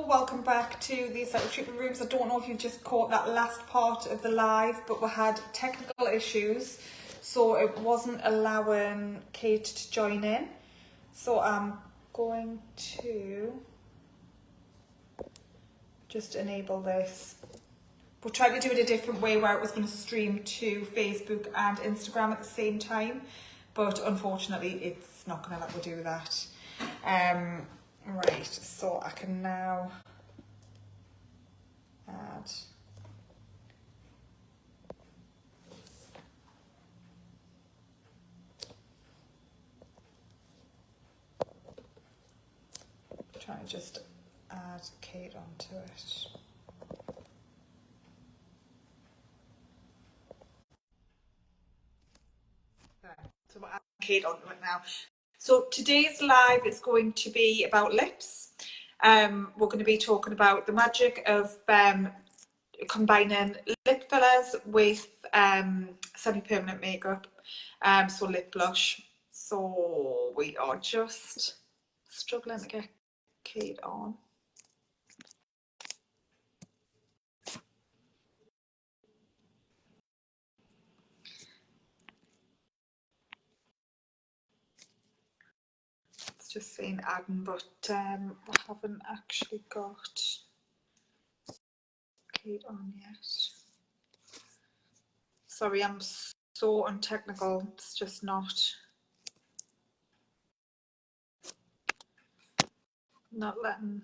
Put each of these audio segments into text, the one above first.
welcome back to the aesthetic treatment rooms. I don't know if you've just caught that last part of the live, but we had technical issues, so it wasn't allowing Kate to join in. So I'm going to just enable this. We're trying to do it a different way where it was going to stream to Facebook and Instagram at the same time, but unfortunately it's not going to let me do that. Right, so I can now add try to just add Kate onto it. Okay, so we'll add Kate onto it now. So today's live is going to be about lips. We're going to be talking about the magic of combining lip fillers with semi-permanent makeup, so lip blush. So we are just struggling to get Kate on. It's just saying adding, but we haven't actually got Kate on yet. Sorry, I'm so untechnical. It's just not letting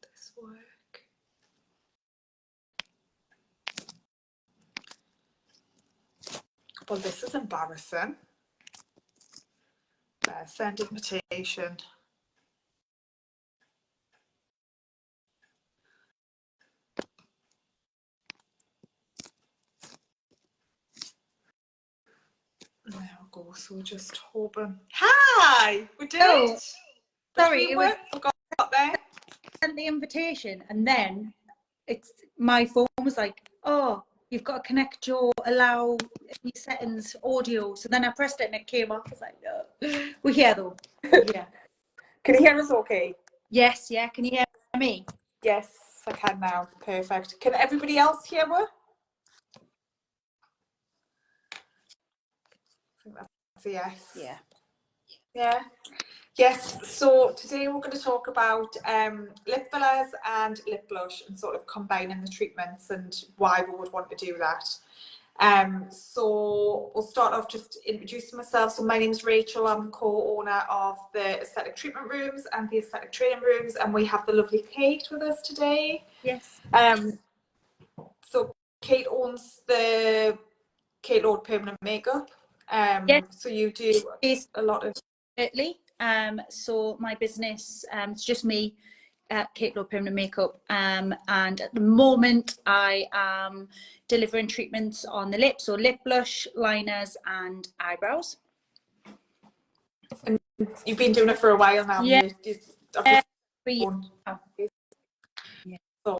this work. Well, this is embarrassing. Send invitation. There we go. So we're just hoping. Hi, we did it. Sorry, it was forgot there. Sent the invitation, and then my phone was like, "Oh, you've got to connect your allow your settings audio." So then I pressed it, and it came up. I was like, "No, we're here though." Yeah. Can you hear us? Okay. Yes. Yeah. Can you hear me? Yes, I can now. Perfect. Can everybody else hear me? I think that's a yes. Yeah. Yeah. Yes, so today we're going to talk about lip fillers and lip blush and sort of combining the treatments and why we would want to do that. So we'll start off just introducing myself. So my name is Rachel. I'm co-owner of the Aesthetic Treatment Rooms and the Aesthetic Training Rooms, and we have the lovely Kate with us today. Yes. So Kate owns the Kate Lord Permanent Makeup. Yes. So you do a lot of... So my business, it's just me, Kate Lord Permanent Makeup, and at the moment I am delivering treatments on the lips, so lip blush, liners and eyebrows. And you've been doing it for a while now. Yeah. So,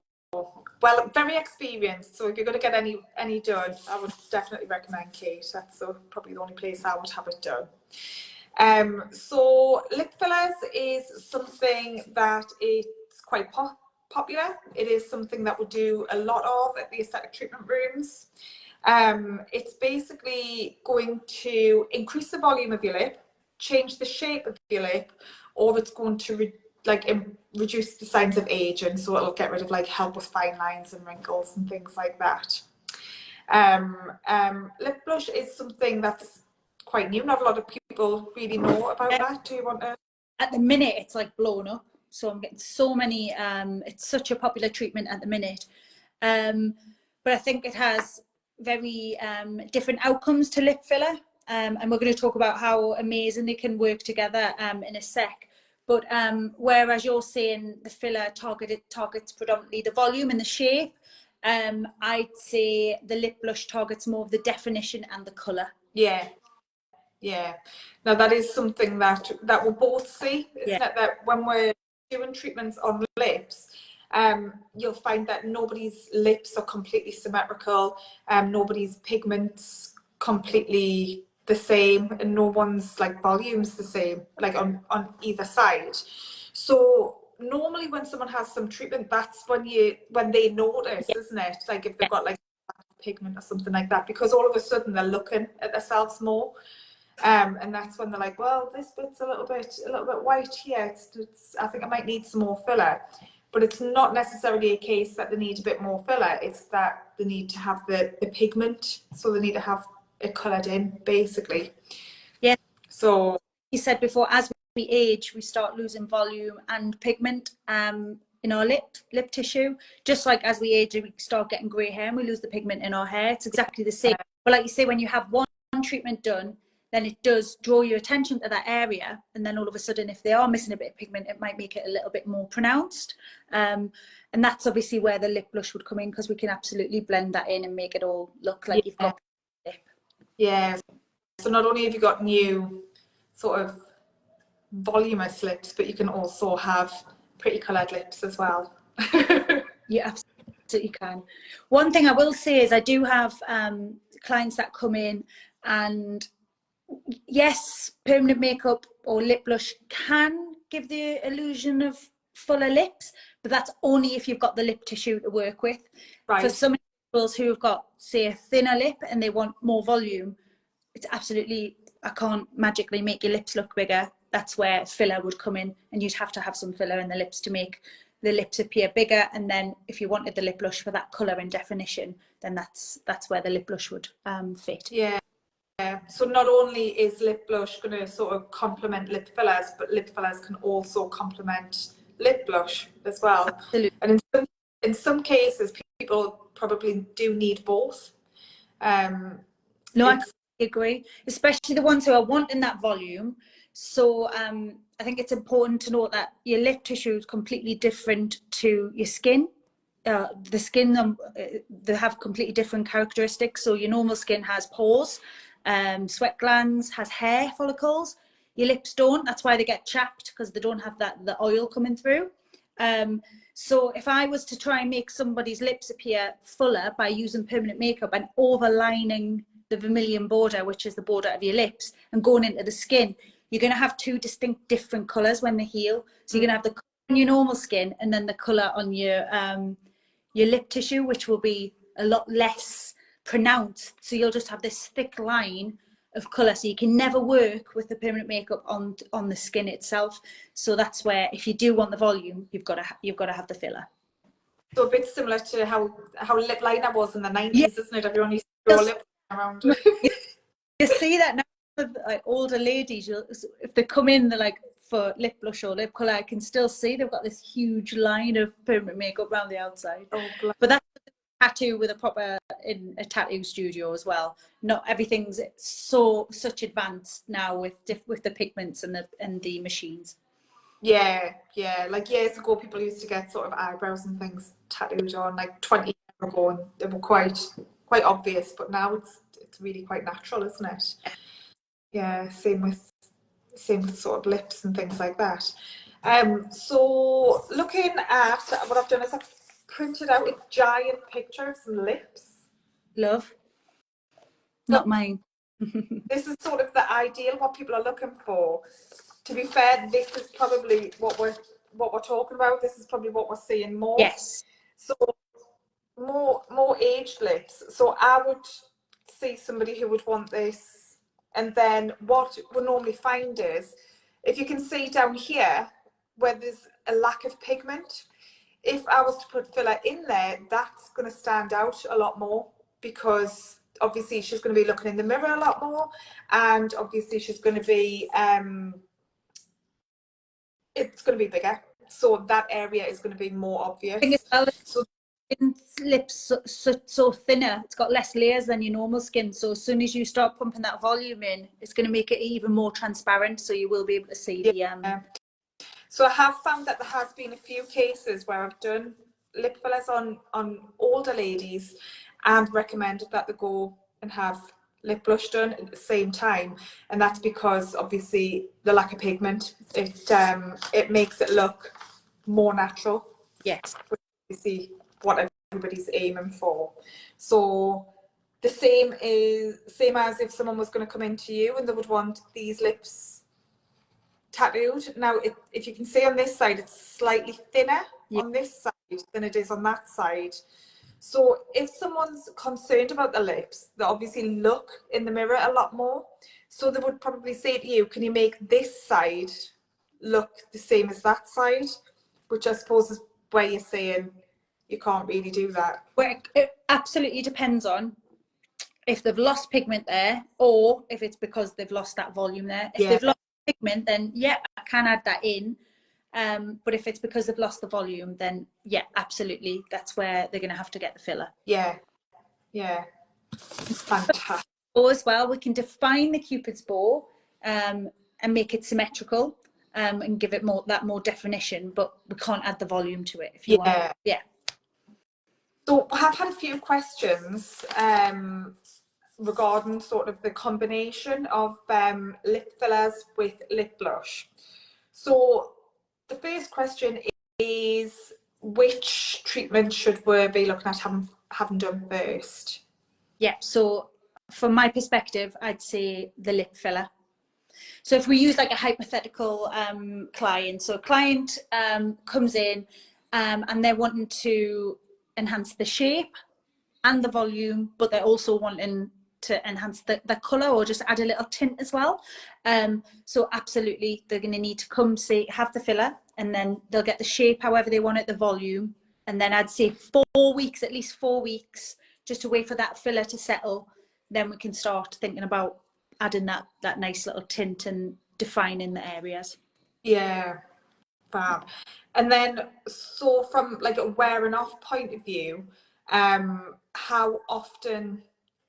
well, very experienced. So if you're going to get any done, I would definitely recommend Kate. That's probably the only place I would have it done. So lip fillers is something that it's quite popular. It is something that we do a lot of at the Aesthetic Treatment Rooms. It's basically going to increase the volume of your lip, change the shape of your lip, or it's going to reduce the signs of aging, so it'll get rid of help with fine lines and wrinkles and things like that. Lip blush is something that's quite new. Not a lot of people really know about that. Do you want to? At the minute, it's blown up. So I'm getting so many. It's such a popular treatment at the minute, but I think it has very different outcomes to lip filler, and we're going to talk about how amazing they can work together in a sec. But whereas you're saying the filler targets predominantly the volume and the shape, I'd say the lip blush targets more of the definition and the colour. Yeah. Yeah. Now that is something that we'll both see, isn't it? That when we're doing treatments on lips, you'll find that nobody's lips are completely symmetrical, nobody's pigments completely the same, and no one's volume's the same, on either side. So normally when someone has some treatment, that's when they notice, isn't it? Like if they've got like pigment or something like that, because all of a sudden they're looking at themselves more. And that's when they're like, well, this bit's a little bit white here. I think I might need some more filler. But it's not necessarily a case that they need a bit more filler. It's that they need to have the pigment, so they need to have it coloured in, basically. Yeah. So you said before, as we age, we start losing volume and pigment in our lip tissue. Just like as we age, we start getting grey hair and we lose the pigment in our hair. It's exactly the same. But like you say, when you have one treatment done, then it does draw your attention to that area, and then all of a sudden, if they are missing a bit of pigment, it might make it a little bit more pronounced. And that's obviously where the lip blush would come in, because we can absolutely blend that in and make it all look like you've got lip. Yeah. So not only have you got new sort of voluminous lips, but you can also have pretty coloured lips as well. You absolutely can. One thing I will say is I do have clients that come in, and yes, permanent makeup or lip blush can give the illusion of fuller lips, but that's only if you've got the lip tissue to work with. Right. For some individuals who have got, say, a thinner lip and they want more volume, it's absolutely, I can't magically make your lips look bigger. That's where filler would come in, and you'd have to have some filler in the lips to make the lips appear bigger. And then if you wanted the lip blush for that colour and definition, then that's where the lip blush would fit. Yeah. So not only is lip blush going to sort of complement lip fillers, but lip fillers can also complement lip blush as well. Absolutely. And in some cases, people probably do need both. No, I agree, especially the ones who are wanting that volume. So I think it's important to note that your lip tissue is completely different to your skin. The skin, they have completely different characteristics. So your normal skin has pores, sweat glands, has hair follicles. Your lips don't. That's why they get chapped, because they don't have the oil coming through. So if I was to try and make somebody's lips appear fuller by using permanent makeup and overlining the vermilion border, which is the border of your lips, and going into the skin, you're going to have two distinct different colours when they heal. So you're going to have the colour on your normal skin and then the colour on your lip tissue, which will be a lot less pronounced. So you'll just have this thick line of colour. So you can never work with the permanent makeup on the skin itself. So that's where, if you do want the volume, you've got to have the filler. So a bit similar to how lip liner was in the 90s, yeah. Isn't it? Everyone used to draw lip around. You see that now with like older ladies, if they come in, they're like, for lip blush or lip colour, I can still see they've got this huge line of permanent makeup around the outside. Oh, but that's a tattoo with in a tattoo studio as well. Not everything's such advanced now with the pigments and the machines. Yeah. Like years ago, people used to get sort of eyebrows and things tattooed on, like 20 years ago, and they were quite obvious. But now it's really quite natural, isn't it? Yeah. Same with sort of lips and things like that. So looking at what I've done is I've printed out a giant picture of some lips. Love. Not mine. This is sort of the ideal, what people are looking for. To be fair, this is probably what we're talking about. This is probably what we're seeing more. Yes. So more aged lips. So I would see somebody who would want this, and then what we normally find is, if you can see down here where there's a lack of pigment, if I was to put filler in there, that's going to stand out a lot more, because obviously she's going to be looking in the mirror a lot more, and obviously she's going to be it's going to be bigger, so that area is going to be more obvious. So lips so thinner, it's got less layers than your normal skin, so as soon as you start pumping that volume in, it's going to make it even more transparent, so you will be able to see the So I have found that there has been a few cases where I've done lip fillers on older ladies and recommended that they go and have lip blush done at the same time, and that's because obviously the lack of pigment, it makes it look more natural. Yes. You see what everybody's aiming for. So the same as if someone was going to come into you and they would want these lips tattooed. Now, if you can see on this side, it's slightly thinner on this side than it is on that side. So if someone's concerned about the lips, they obviously look in the mirror a lot more. So they would probably say to you, can you make this side look the same as that side? Which I suppose is where you're saying you can't really do that. Well, it absolutely depends on if they've lost pigment there, or if it's because they've lost that volume there. If they've lost pigment, then yeah, I can add that in. But if it's because they've lost the volume, then yeah, absolutely, that's where they're going to have to get the filler. Yeah, yeah, fantastic. Or as well, we can define the Cupid's bow and make it symmetrical and give it more definition, but we can't add the volume to it if you want. Yeah. So I have had a few questions regarding sort of the combination of lip fillers with lip blush. So the first question is, which treatment should we be looking at having done first? Yeah, so from my perspective, I'd say the lip filler. So if we use like a hypothetical client, so a client comes in and they're wanting to enhance the shape and the volume, but they're also wanting to enhance the colour or just add a little tint as well. So absolutely, they're going to need to come have the filler, and then they'll get the shape however they want it, the volume, and then I'd say 4 weeks, at least 4 weeks, just to wait for that filler to settle. Then we can start thinking about adding that nice little tint and defining the areas. Yeah, fab. And then, so from like a wearing off point of view, how often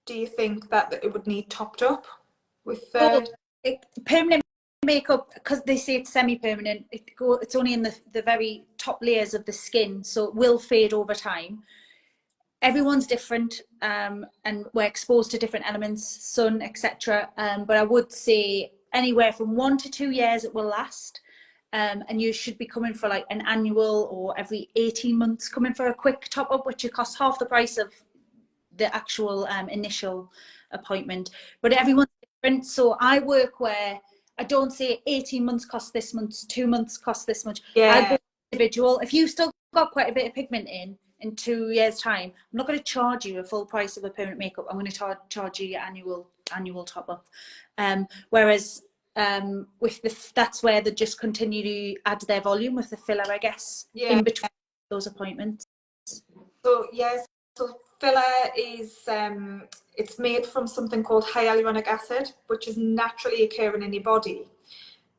do you think that it would need topped up with the permanent makeup? Because they say it's semi-permanent, it's only in the very top layers of the skin, so it will fade over time. Everyone's different, and we're exposed to different elements, sun, etc. But I would say anywhere from 1 to 2 years it will last. And you should be coming for like an annual or every 18 months, coming for a quick top up, which would cost half the price of the actual initial appointment. But everyone's different. So I work where I don't say 18 months cost this much, 2 months cost this much. I go individual. If you've still got quite a bit of pigment in 2 years' time, I'm not going to charge you a full price of a permanent makeup. I'm going to charge you your annual top up. Whereas with that's where they just continue to add their volume with the filler, I guess, in between those appointments. So yes, so filler is it's made from something called hyaluronic acid, which is naturally occurring in your body,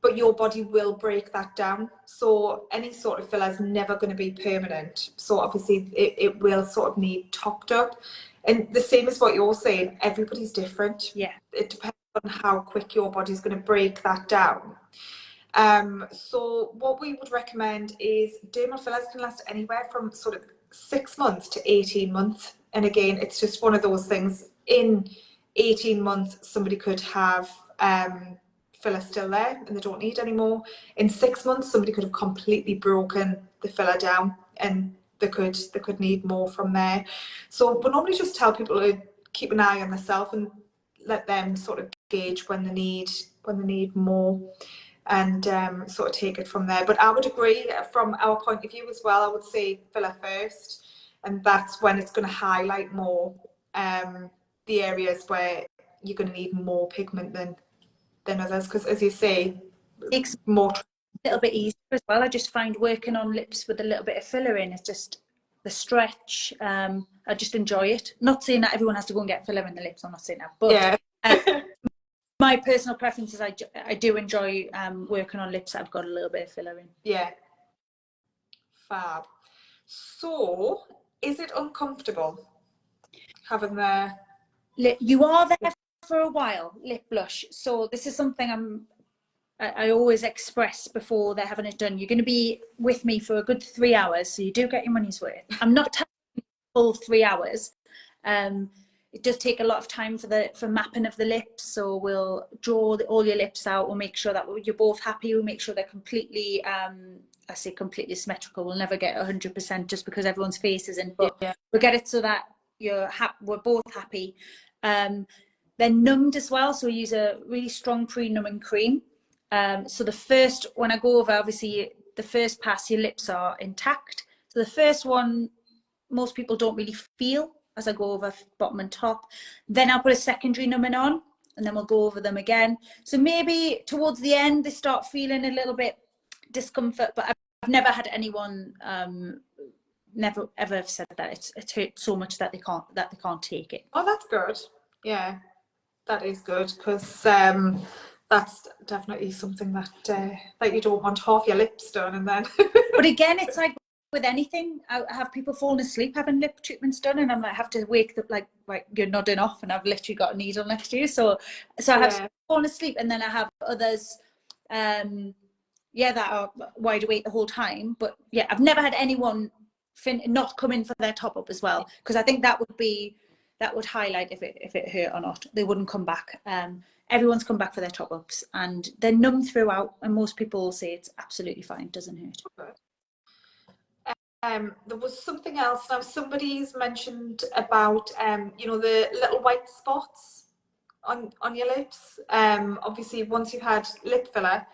but your body will break that down. So any sort of filler is never going to be permanent. So obviously it will sort of need topped up. And the same as what you're saying, everybody's different. Yeah. It depends on how quick your body's going to break that down. So what we would recommend is dermal fillers can last anywhere from sort of 6 months to 18 months. And again, it's just one of those things. In 18 months, somebody could have filler still there and they don't need any more. In 6 months, somebody could have completely broken the filler down and they could need more from there. So we normally just tell people to keep an eye on themselves and let them sort of gauge when they need more, and sort of take it from there. But I would agree, from our point of view as well, I would say filler first, and that's when it's going to highlight more the areas where you're going to need more pigment than others, because as you say, it's more a little bit easier as well. I just find working on lips with a little bit of filler in, it's just the stretch. I just enjoy it. Not saying that everyone has to go and get filler in the lips, I'm not saying that, but my personal preference is I do enjoy working on lips that I've got a little bit of filler in. Yeah. Fab. So, is it uncomfortable having the... You are there for a while, lip blush. So this is something I always express before they're having it done. You're going to be with me for a good 3 hours, so you do get your money's worth. I'm not telling you full 3 hours. It does take a lot of time for mapping of the lips. So we'll draw all your lips out. We'll make sure that you're both happy. We'll make sure they're completely, I say completely symmetrical. We'll never get 100% just because everyone's face isn't, but we'll get it so that we're both happy. They're numbed as well, so we use a really strong pre-numbing cream. So the first, when I go over, obviously the first pass, your lips are intact. So the first one, most people don't really feel as I go over bottom and top. Then I'll put a secondary numbing on, and then we'll go over them again. So maybe towards the end, they start feeling a little bit discomfort, but I've never had anyone never ever said that it's hurt so much that they can't take it. Oh, that's good. Yeah, that is good, because that's definitely something that that you don't want half your lips done and then. But again, it's like with anything, I have people falling asleep having lip treatments done, and I'm like, I have to wake them, like you're nodding off, and I've literally got a needle next to you. So I have fallen asleep, and then I have others, that are wide awake the whole time. But yeah, I've never had anyone not come in for their top up as well, because I think that would highlight if it hurt or not. They wouldn't come back. Everyone's come back for their top ups, and they're numb throughout, and most people will say it's absolutely fine, doesn't hurt. There was something else. Now, somebody's mentioned about the little white spots on your lips. Obviously, once you've had lip filler,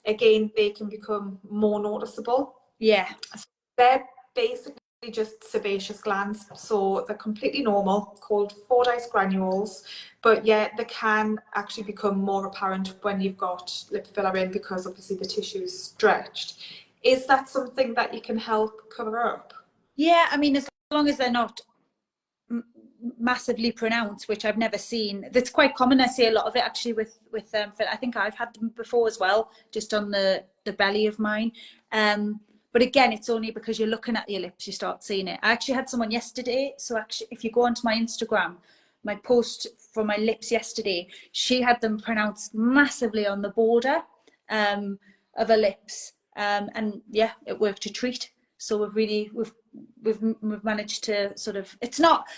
again, they can become more noticeable. Yeah. So they're basically just sebaceous glands, so they're completely normal, called Fordyce granules, but yeah, they can actually become more apparent when you've got lip filler in, because obviously the tissue's stretched. Is that something that you can help cover up? Yeah, I mean, as long as they're not massively pronounced, which I've never seen. That's quite common. I see a lot of it actually with I think I've had them before as well, just on the belly of mine. But again, it's only because you're looking at your lips you start seeing it. I actually had someone yesterday. So actually, if you go onto my Instagram, my post for my lips yesterday, she had them pronounced massively on the border of her lips. And yeah, it worked a treat. So we've managed to sort of,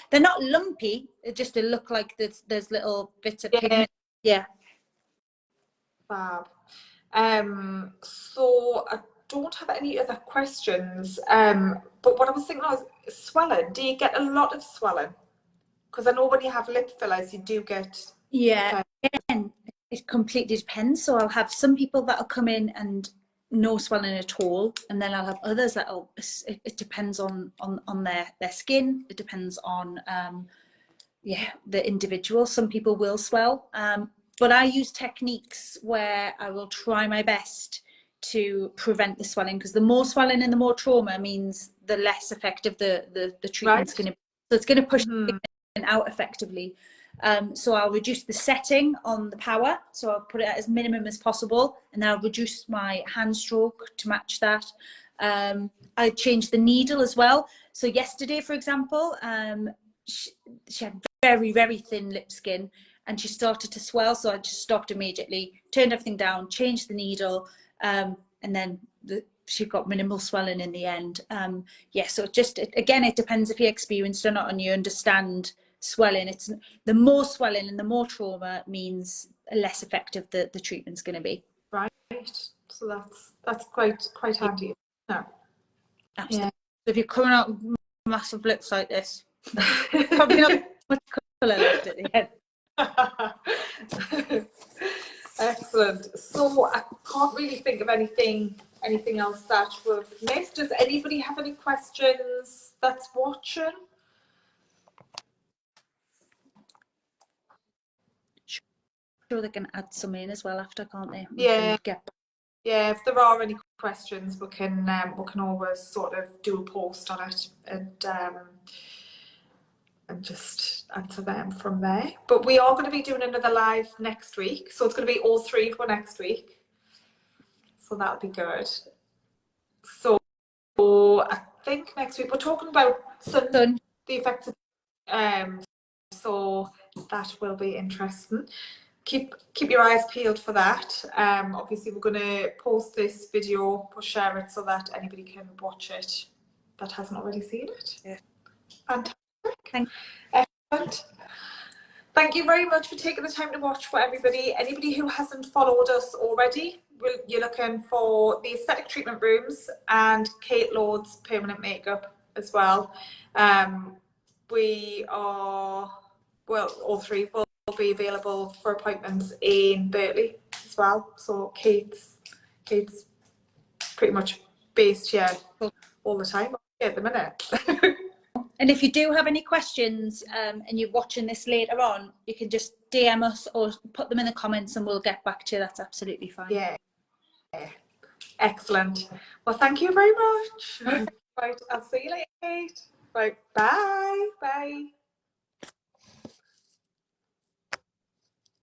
they're not lumpy, they look like there's little bits of pigment. Yeah. Fab. So I don't have any other questions. But what I was thinking was swelling. Do you get a lot of swelling? Because I know when you have lip fillers, you do get. Yeah. Again, it completely depends. So I'll have some people that'll come in and no swelling at all, and then I'll have others that'll. It depends on their skin. It depends on the individual. Some people will swell, but I use techniques where I will try my best to prevent the swelling, because the more swelling and the more trauma means the less effective the treatment's going to be. So it's going to push the out effectively. So I'll reduce the setting on the power, so I'll put it at as minimum as possible, and I'll reduce my hand stroke to match that. I change the needle as well. So yesterday, for example, she had very, very thin lip skin, and she started to swell, so I just stopped immediately, turned everything down, changed the needle, and then she got minimal swelling in the end. So again, it depends if you're experienced or not, and you understand swelling. It's the more swelling and the more trauma means less effective the treatment's going to be. Right. So that's quite handy. No. Absolutely. So if you're coming out with massive lips like this, probably not much colour left at the end. Excellent. So I can't really think of anything else that we've missed. Does anybody have any questions that's watching? Sure, they can add some in as well after, can't they? Yeah. Yeah, if there are any questions, we can always sort of do a post on it and just answer them from there. But we are going to be doing another live next week, so it's going to be all three for next week. So that'll be good. So I think next week we're talking about the effects of so that will be interesting. Keep your eyes peeled for that. Obviously we're going to post this video or share it so that anybody can watch it that hasn't already seen it. Yeah. Fantastic. Excellent. Thank you very much for taking the time to watch. For anybody who hasn't followed us already, you're looking for the aesthetic treatment rooms and Kate Lord's permanent makeup as well. We are, well, all three will be available for appointments in Burtley. as well. So Kate's pretty much based here all the time at the minute. And if you do have any questions and you're watching this later on, you can just DM us or put them in the comments and we'll get back to you. That's absolutely fine. Yeah. Excellent. Well, thank you very much. Right, I'll see you later, Kate. Right, bye. Bye.